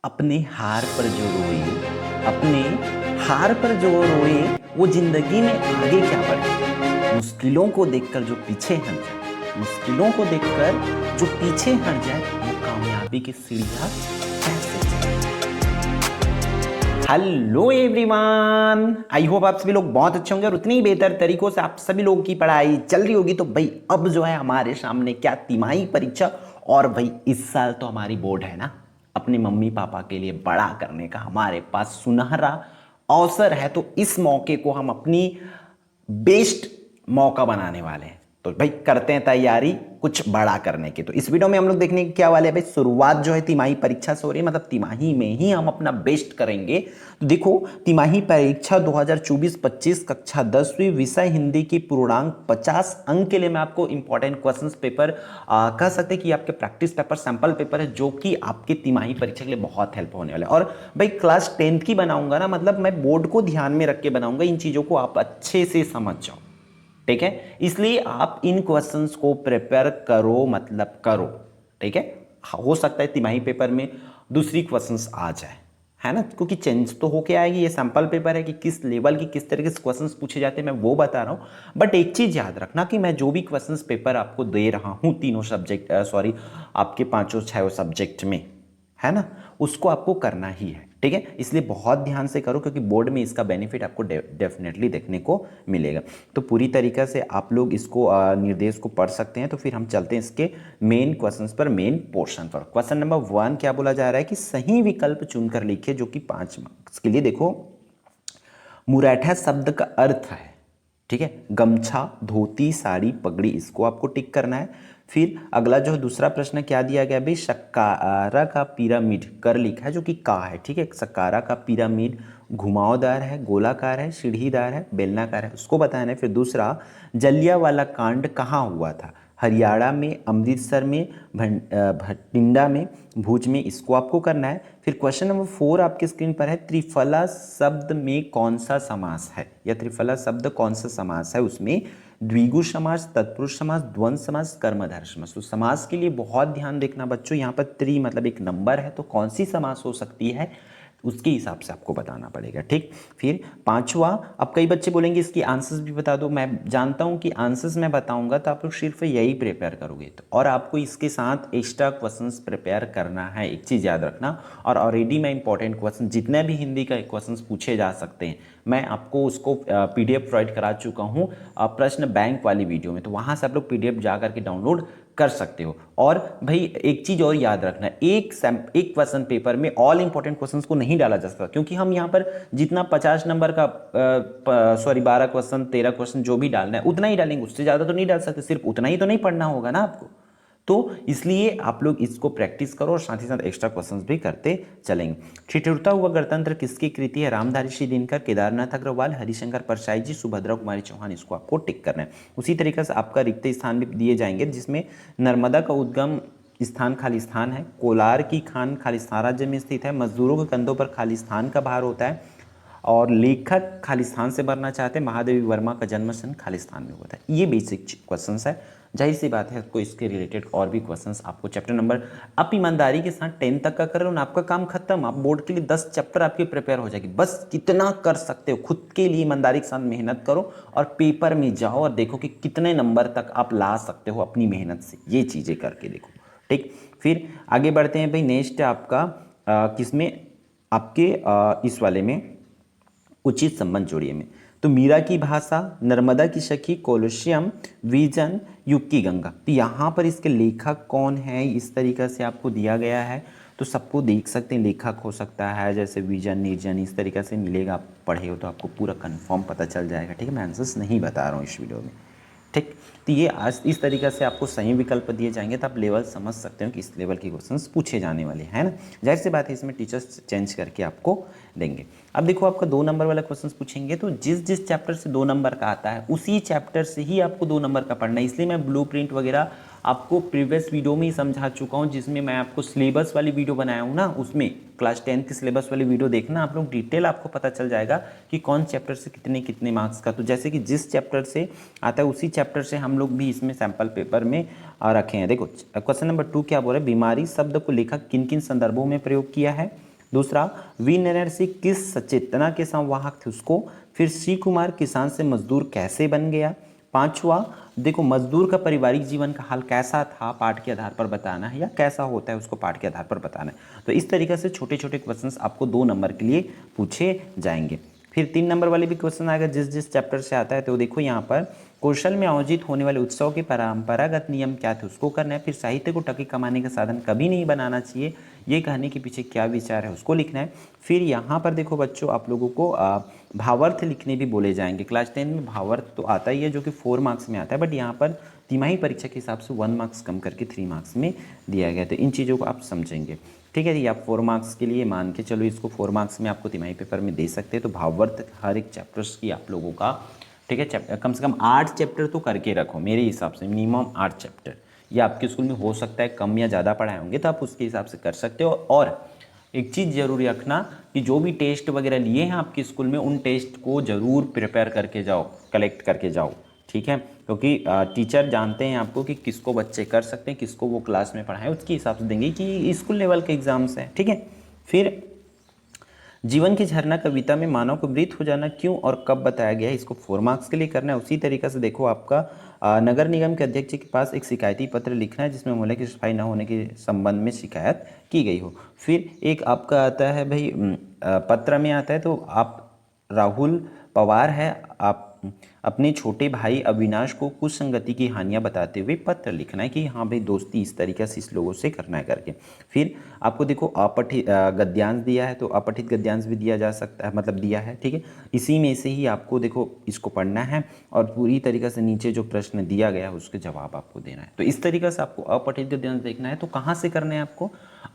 अपने हार पर जो रोए, अपने हार पर जो रोए, वो जिंदगी में आगे क्या बढ़े। मुश्किलों को देखकर जो पीछे हट जाए, मुश्किलों को देखकर जो पीछे हट जाए, वो कामयाबी की सीढ़ियां कैसे चढ़े। हेलो एवरीवन, आई होप आप सभी लोग बहुत अच्छे होंगे और उतनी ही बेहतर तरीकों से आप सभी लोगों की पढ़ाई चल रही होगी। तो भाई अब जो है हमारे सामने क्या तिमाही परीक्षा, और भाई इस साल तो हमारी बोर्ड है ना, अपने मम्मी पापा के लिए बड़ा करने का हमारे पास सुनहरा अवसर है। तो इस मौके को हम अपनी बेस्ट मौका बनाने वाले हैं। तो भाई करते हैं तैयारी कुछ बड़ा करने की। तो इस वीडियो में हम लोग देखने की क्या वाले हैं भाई, शुरुआत जो है तिमाही परीक्षा से हो रही है, मतलब तिमाही में ही हम अपना बेस्ट करेंगे। तो देखो, तिमाही परीक्षा 2024-25 कक्षा 10वीं विषय हिंदी की पूर्णांक 50 अंक के लिए मैं आपको इंपॉर्टेंट क्वेश्चंस पेपर कह सकते हैं कि आपके प्रैक्टिस पेपर सैंपल पेपर है, जो कि आपके तिमाही परीक्षा के लिए बहुत हेल्प होने वाला है। और भाई क्लास 10th की बनाऊंगा ना, मतलब मैं बोर्ड को ध्यान में रख के बनाऊंगा, इन चीजों को आप अच्छे से समझ जाओ, ठीक है। इसलिए आप इन क्वेश्चंस को प्रिपेयर करो, मतलब करो, ठीक है। हो सकता है तिमाही पेपर में दूसरी क्वेश्चंस आ जाए, है ना, क्योंकि चेंज तो होके आएगी। ये सैंपल पेपर है कि किस लेवल की किस तरीके से क्वेश्चंस पूछे जाते हैं मैं वो बता रहा हूं। बट एक चीज याद रखना कि मैं जो भी क्वेश्चंस पेपर आपको दे रहा हूं तीनों सब्जेक्ट, सॉरी आपके पांचों छह सब्जेक्ट में, है ना, उसको आपको करना ही है, ठीक है। इसलिए बहुत ध्यान से करो, क्योंकि बोर्ड में इसका बेनिफिट आपको डेफिनेटली देखने को मिलेगा। तो पूरी तरीके से आप लोग इसको निर्देश को पढ़ सकते हैं। तो फिर हम चलते हैं इसके मेन क्वेश्चंस पर, मेन पोर्शन पर। क्वेश्चन नंबर 1 क्या बोला जा रहा है कि सही विकल्प चुनकर लिखिए, जो कि 5 मार्क्स के लिए। देखो, मुरैठा शब्द का अर्थ है, ठीक है, गमछा, धोती, साड़ी, पगड़ी, इसको आपको टिक करना है। फिर अगला जो है दूसरा प्रश्न क्या दिया गया भाई, शक्कारा का पिरामिड कर लिखा है, जो कि का है, ठीक है। शक्कारा का पिरामिड घुमावदार है, गोलाकार है, सीढ़ीदार है, बेलनाकार है, उसको बताना है। फिर दूसरा, जलियांवाला कांड कहाँ हुआ था, हरियाणा में, अमृतसर में, भटिंडा में, भुज में, इसको आपको करना है। फिर क्वेश्चन नंबर 4 आपके स्क्रीन पर है, त्रिफला शब्द में कौन सा समास है, या त्रिफला शब्द कौन सा समास है, उसमें द्विगु समास, तत्पुरुष समास, द्वंद्व समास, कर्मधारय समास। तो समास के लिए बहुत ध्यान देखना बच्चों, यहाँ पर त्रि मतलब एक नंबर है, तो कौन सी समास हो सकती है उसके हिसाब से आपको बताना पड़ेगा, ठीक। फिर पांचवा, अब कई बच्चे बोलेंगे इसकी आंसर्स भी बता दो। मैं जानता हूं कि आंसर्स मैं बताऊंगा तो आप लोग सिर्फ यही प्रिपेयर करोगे, तो और आपको इसके साथ एक्स्ट्रा क्वेश्चंस प्रिपेयर करना है, एक चीज़ याद रखना। और ऑलरेडी मैं इंपॉर्टेंट क्वेश्चन जितने भी हिंदी का क्वेश्चंस पूछे जा सकते हैं, मैं आपको उसको PDF प्रोवाइड करा चुका हूँ प्रश्न बैंक वाली वीडियो में, तो वहाँ से आप लोग PDF जा करके डाउनलोड कर सकते हो। और भाई एक चीज और याद रखना, एक क्वेश्चन पेपर में ऑल इंपॉर्टेंट क्वेश्चंस को नहीं डाला जा सकता, क्योंकि हम यहाँ पर जितना 50 नंबर का सॉरी 12 क्वेश्चन 13 क्वेश्चन जो भी डालना है उतना ही डालेंगे, उससे ज्यादा तो नहीं डाल सकते, सिर्फ उतना ही तो नहीं पढ़ना होगा ना आपको। तो इसलिए आप लोग इसको प्रैक्टिस करो और साथ ही साथ एक्स्ट्रा क्वेश्चंस भी करते चलेंगे। ठिठुरता हुआ गणतंत्र किसकी कृति है, रामधारी सिंह दिनकर, केदारनाथ अग्रवाल, हरिशंकर परसाई जी, सुभद्रा कुमारी चौहान, इसको आपको टिक करना है। उसी तरीके से आपका रिक्त स्थान भी दिए जाएंगे, जिसमें नर्मदा का उद्गम स्थान खाली स्थान है, कोलार की खान खालिस्तान राज्य में स्थित है, मजदूरों के कंधों पर खालिस्तान का भार होता है, और लेखक खालिस्तान से भरना चाहते हैं, महादेवी वर्मा का जन्म स्थान खालिस्तान में होता है। ये बेसिक क्वेश्चंस है, जाहिर सी बात है आपको इसके रिलेटेड और भी क्वेश्चंस आपको चैप्टर नंबर, आप ईमानदारी के साथ 10 तक का कर रहे हो ना, आपका काम खत्म। आप बोर्ड के लिए 10 चैप्टर आपकी प्रिपेयर हो जाएगी, बस कितना कर सकते हो खुद के लिए ईमानदारी के साथ मेहनत करो और पेपर में जाओ और देखो कि कितने नंबर तक आप ला सकते हो अपनी मेहनत से, ये चीज़ें करके देखो, ठीक। फिर आगे बढ़ते हैं भाई, नेक्स्ट आपका किसमें, आपके इस वाले में उचित संबंध जोड़िए में। तो मीरा की भाषा, नर्मदा की सखी, कोलोशियम, विजन, युग की गंगा। तो यहाँ पर इसके लेखक कौन है इस तरीके से आपको दिया गया है, तो सबको देख सकते हैं, लेखक हो सकता है जैसे विजन, निर्जन, इस तरीके से मिलेगा। आप पढ़े हो तो आपको पूरा कंफर्म पता चल जाएगा, ठीक है। मैं आंसर्स नहीं बता रहा हूँ इस वीडियो में, ठीक। तो ये आज इस तरीके से आपको सही विकल्प दिए जाएंगे, तो आप लेवल समझ सकते हो कि इस लेवल के क्वेश्चंस पूछे जाने वाले हैं ना। जाहिर सी बात है इसमें टीचर्स चेंज करके आपको देंगे। अब देखो, आपका 2 नंबर वाला क्वेश्चंस पूछेंगे, तो जिस जिस चैप्टर से 2 नंबर का आता है उसी चैप्टर से ही आपको 2 नंबर का पढ़ना है। इसलिए मैं ब्लूप्रिंट वगैरह आपको प्रीवियस वीडियो में ही समझा चुका हूँ, जिसमें मैं आपको सिलेबस वाली वीडियो बनाया हूँ ना, उसमें क्लास 10 की सिलेबस वाली वीडियो देखना आप लोग, डिटेल आपको पता चल जाएगा कि कौन चैप्टर से कितने कितने मार्क्स का। तो जैसे कि जिस चैप्टर से आता है उसी चैप्टर से हम लोग भी इसमें सैंपल पेपर में रखे हैं। देखो क्वेश्चन नंबर 2 क्या बोल रहा है, बीमारी शब्द को लेखक किन किन संदर्भों में प्रयोग किया है, दूसरा, वी नरसिंह सिंह किस सचेतना के संवाहक थे उसको। फिर सी कुमार किसान से मजदूर कैसे बन गया। पांचवा, देखो मजदूर का पारिवारिक जीवन का हाल कैसा था पाठ के आधार पर बताना है, या कैसा होता है उसको पाठ के आधार पर बताना है। तो इस तरीके से छोटे छोटे क्वेश्चंस आपको 2 नंबर के लिए पूछे जाएंगे। फिर 3 नंबर वाले भी क्वेश्चन आएगा जिस जिस चैप्टर से आता है। तो देखो यहाँ पर कौशल में आयोजित होने वाले उत्सव के परंपरागत नियम क्या थे उसको करना है। फिर साहित्य को टके कमाने का साधन कभी नहीं बनाना चाहिए, ये कहने के पीछे क्या विचार है उसको लिखना है। फिर यहाँ पर देखो बच्चों आप लोगों को भावार्थ लिखने भी बोले जाएंगे। क्लास 10 में भावार्थ तो आता ही है जो कि 4 मार्क्स में आता है, बट यहाँ पर तिमाही परीक्षा के हिसाब से 1 मार्क्स कम करके 3 मार्क्स में दिया गया। तो इन चीज़ों को आप समझेंगे, ठीक है जी। आप 4 मार्क्स के लिए मान के चलो इसको 4 मार्क्स में आपको तिमाही पेपर में दे सकते हैं। तो भावार्थ हर एक चैप्टर्स की आप लोगों का, ठीक है, कम से कम 8 चैप्टर तो करके रखो मेरे हिसाब से, मिनिमम 8 चैप्टर। ये आपके स्कूल में हो सकता है कम या ज़्यादा पढ़ाए होंगे तो आप उसके हिसाब से कर सकते हो। और एक चीज़ जरूर रखना कि जो भी टेस्ट वगैरह लिए हैं आपके स्कूल में उन टेस्ट को ज़रूर प्रिपेयर करके जाओ, कलेक्ट करके जाओ, ठीक है। क्योंकि टीचर जानते हैं आपको कि किसको बच्चे कर सकते हैं, किसको वो क्लास में पढ़ाएं, उसके हिसाब से देंगे कि स्कूल लेवल के एग्जाम्स हैं, ठीक है। फिर जीवन की झरना कविता में मानव को मृत हो जाना क्यों और कब बताया गया है, इसको 4 मार्क्स के लिए करना है। उसी तरीके से देखो आपका नगर निगम के अध्यक्ष के पास एक शिकायती पत्र लिखना है जिसमें मोहल्ले की सफाई न होने के संबंध में शिकायत की गई हो। फिर एक आपका आता है भाई पत्र में आता है, तो आप राहुल पवार है, आप अपने छोटे भाई अविनाश को कुछ संगति की हानियां बताते हुए पत्र लिखना है कि हाँ भाई दोस्ती इस तरीके से इस लोगों से करना है करके। फिर आपको देखो अपठित गद्यांश दिया है, तो अपठित गद्यांश भी दिया जा सकता है, मतलब दिया है, ठीक है। इसी में से ही आपको देखो इसको पढ़ना है और पूरी तरीके से नीचे जो प्रश्न दिया गया है उसके जवाब आपको देना है। तो इस तरीके से आपको अपठित गद्यांश देखना है। तो कहाँ से करना है आपको,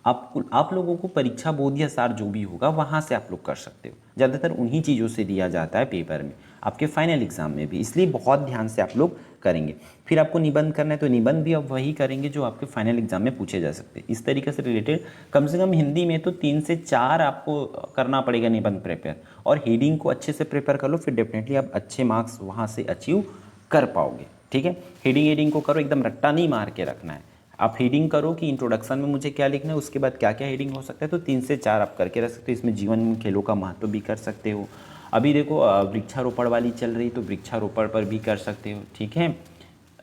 आप लोगों को परीक्षा बोध या सार जो भी होगा वहाँ से आप लोग कर सकते हो। ज़्यादातर उन्हीं चीज़ों से दिया जाता है पेपर में, आपके फाइनल एग्जाम में भी, इसलिए बहुत ध्यान से आप लोग करेंगे। फिर आपको निबंध करना है, तो निबंध भी आप वही करेंगे जो आपके फाइनल एग्जाम में पूछे जा सकते हैं। इस तरीके से रिलेटेड कम से कम हिंदी में तो 3 से 4 आपको करना पड़ेगा निबंध प्रिपेयर, और हेडिंग को अच्छे से प्रिपेयर कर लो, फिर डेफिनेटली आप अच्छे मार्क्स वहाँ से अचीव कर पाओगे, ठीक है। हेडिंग को करो, एकदम रट्टा नहीं मार के रखना है। आप हेडिंग करो कि इंट्रोडक्शन में मुझे क्या लिखना है, उसके बाद क्या क्या हेडिंग हो सकता है, तो 3 से 4 आप करके रख सकते हो। इसमें जीवन में खेलों का महत्व भी कर सकते हो। अभी देखो वृक्षारोपण वाली चल रही, तो वृक्षारोपण पर भी कर सकते हो, ठीक है।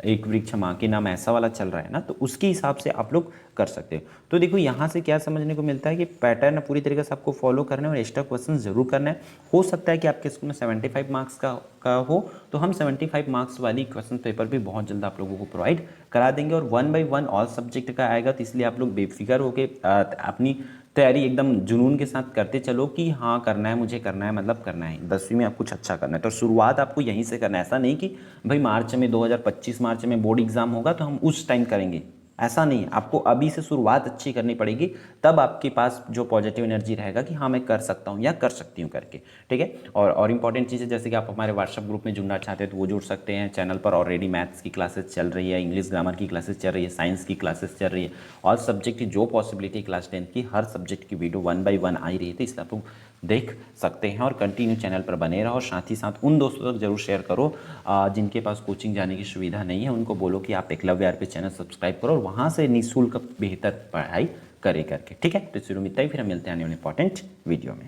एक वृक्ष माँ के नाम ऐसा वाला चल रहा है ना, तो उसके हिसाब से आप लोग कर सकते हो। तो देखो यहाँ से क्या समझने को मिलता है कि पैटर्न पूरी तरीके से आपको फॉलो करना है और एक्स्ट्रा क्वेश्चन जरूर करना है। हो सकता है कि आपके स्कूल में 75 मार्क्स का हो, तो हम 75 मार्क्स वाली क्वेश्चन पेपर भी बहुत जल्द आप लोगों को प्रोवाइड करा देंगे। और 1 by 1 ऑल सब्जेक्ट का आएगा, तो इसलिए आप लोग बेफिक्र होकर अपनी तैयारी एकदम जुनून के साथ करते चलो कि हाँ करना है, मुझे करना है, मतलब करना है, 10वीं में आप कुछ अच्छा करना है। तो शुरुआत आपको यहीं से करना है। ऐसा नहीं कि भाई मार्च में 2025 मार्च में बोर्ड एग्जाम होगा तो हम उस टाइम करेंगे, ऐसा नहीं है। आपको अभी से शुरुआत अच्छी करनी पड़ेगी, तब आपके पास जो पॉजिटिव एनर्जी रहेगा कि हाँ मैं कर सकता हूँ या कर सकती हूँ करके, ठीक है। और इंपॉर्टेंट चीज़ है जैसे कि आप हमारे व्हाट्सएप ग्रुप में जुड़ना चाहते हैं तो वो जुड़ सकते हैं। चैनल पर ऑलरेडी मैथ्स की क्लासेस चल रही है, इंग्लिश ग्रामर की क्लासेस चल रही है, साइंस की क्लासेस चल रही है, और सब्जेक्ट की जो पॉसिबिलिटी क्लास 10 की हर सब्जेक्ट की वीडियो 1 by 1 आई रही है, तो इसलिए आप लोग देख सकते हैं। और कंटिन्यू चैनल पर बने रहो, और साथ ही साथ उन दोस्तों तक जरूर शेयर करो जिनके पास कोचिंग जाने की सुविधा नहीं है। उनको बोलो कि आप एकलव्य आरपी चैनल सब्सक्राइब करो और वहाँ से निःशुल्क बेहतर पढ़ाई करे करके, ठीक है। तो शुरू में इतना ही, फिर हम मिलते हैं आने वाले इंपॉर्टेंट वीडियो में।